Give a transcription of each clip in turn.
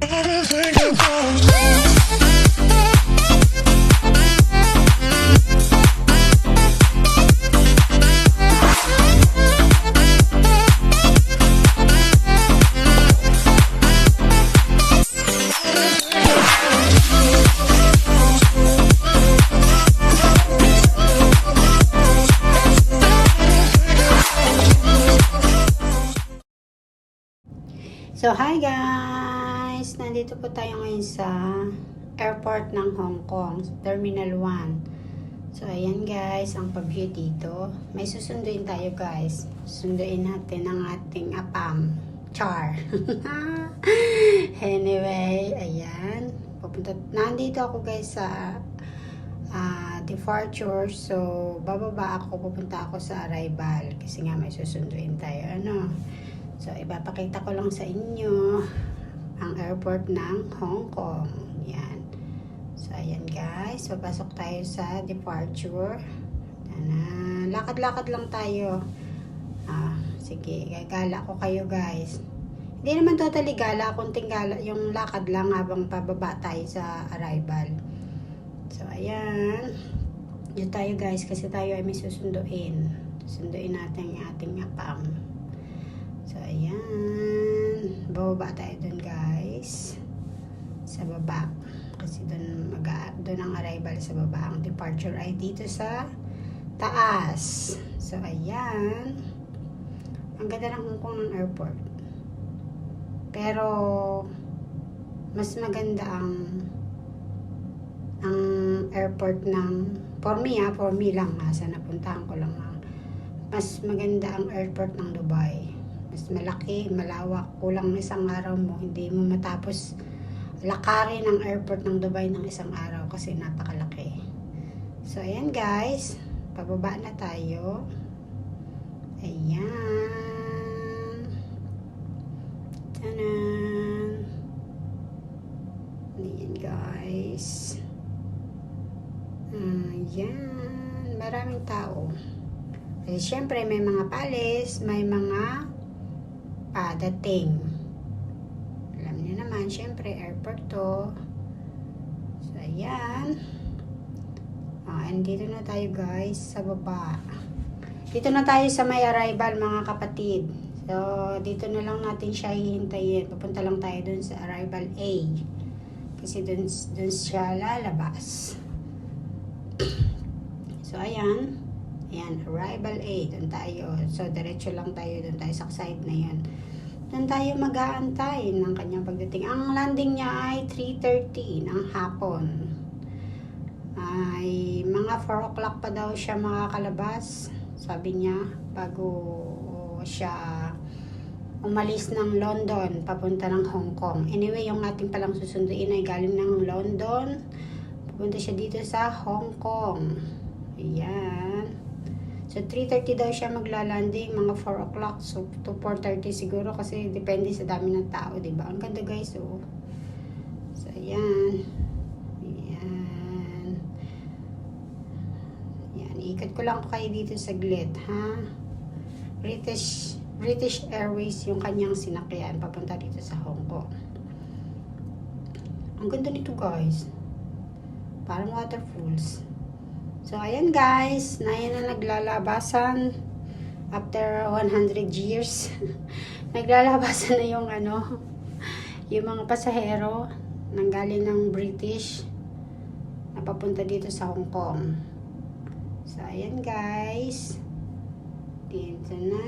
So, hi guys! Nandito po tayo ngayon sa airport ng Hong Kong, Terminal 1. So, ayan guys, ang pag-view dito. May susunduin tayo guys. Susunduin natin ang ating apam. Char! Anyway, ayan. Nandito ako guys sa departure. So, bababa ako, pupunta ako sa arrival. Kasi nga may susunduin tayo. So, ipapakita ko lang sa inyo ang airport ng Hong Kong. Yan. So, ayan guys. Papasok tayo sa departure. Lakad-lakad lang tayo. Sige, gagala ko kayo guys. Hindi naman totally gala. Kunting gala. Yung lakad lang habang pababa tayo sa arrival. So, ayan. Dito tayo guys kasi tayo ay may susunduin. Susunduin natin yung ating apam. So, ayan. Bababa tayo dun, guys. Sa baba. Kasi dun ang arrival sa baba. Ang departure ay dito sa taas. So, ayan. Ang ganda ng Hong Kong ng airport. Pero, mas maganda ang airport ng for me lang. Sa napuntahan ko lang. Mas maganda ang airport ng Dubai. Mas malaki, malawak, kulang ng isang araw mo, hindi mo matapos lakarin ang airport ng Dubai ng isang araw kasi napakalaki. So, ayan guys, pababa na tayo. Ayan. Tanan. Ayan guys. Ayan. Maraming tao. Kasi syempre may mga palis, may mga dating. Alam niyo naman, syempre, airport to. So, ayan. And dito na tayo guys, sa baba. Dito na tayo sa may arrival mga kapatid. So, dito na lang natin siya hihintayin. Papunta lang tayo dun sa arrival A. Kasi dun siya lalabas. So, ayan. Ayan, arrival A. Doon tayo. So, diretso lang tayo. Doon tayo sa side na yan. Doon tayo mag-aantay ng kanyang pagdating. Ang landing niya ay 3:30 ng hapon. Ay, mga 4 o'clock pa daw siya makakalabas. Sabi niya, bago siya umalis ng London, papunta ng Hong Kong. Anyway, yung ating palang susunduin ay galing ng London. Pupunta siya dito sa Hong Kong. Ayan. So, 3:30 daw siya maglalanding, mga 4 o'clock. So, to 4:30 siguro kasi depende sa dami ng tao, diba? Ang ganda guys, oh. So, ayan. Ayan. Ayan. Ikot ko lang kayo dito saglit, ha? British Airways yung kanyang sinakyan papunta dito sa Hong Kong. Ang ganda nito guys. Parang waterfalls. So, ayan guys, na yan na naglalabasan after 100 years. Naglalabasan na yung yung mga pasahero nanggaling ng British na papunta dito sa Hong Kong. So, ayan guys. Dito na.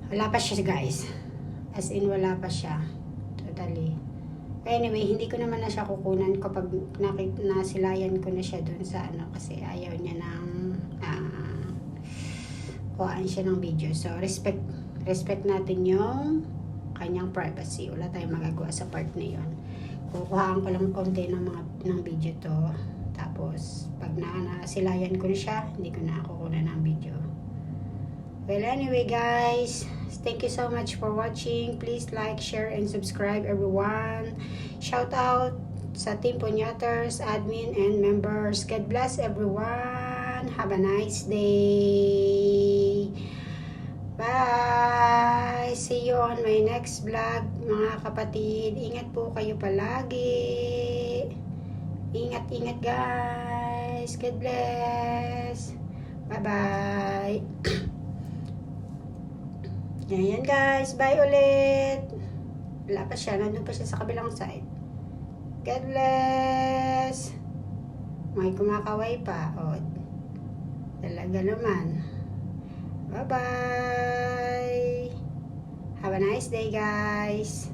Wala pa siya guys. As in, wala pa siya. Totally. Anyway, hindi ko naman na siya kukunan kapag nasilayan ko na siya dun sa kasi ayaw niya ng kuhaan siya ng video. So, respect natin yung kanyang privacy. Wala tayong magagawa sa part na yun. Kukuhaan ko lang konti ng video to. Tapos, pag nasilayan ko na siya, hindi ko na kukunan ng video. Well, anyway guys, thank you so much for watching. Please like, share, and subscribe everyone. Shout out sa Team Punyaters, admin, and members. God bless everyone. Have a nice day. Bye! See you on my next vlog, mga kapatid. Ingat po kayo palagi. Ingat-ingat guys. God bless. Bye-bye. Yan guys. Bye ulit. Wala pa siya. Nandun pa siya sa kabilang side. God bless. May kumakaway pa. O, talaga naman. Bye-bye. Have a nice day, guys.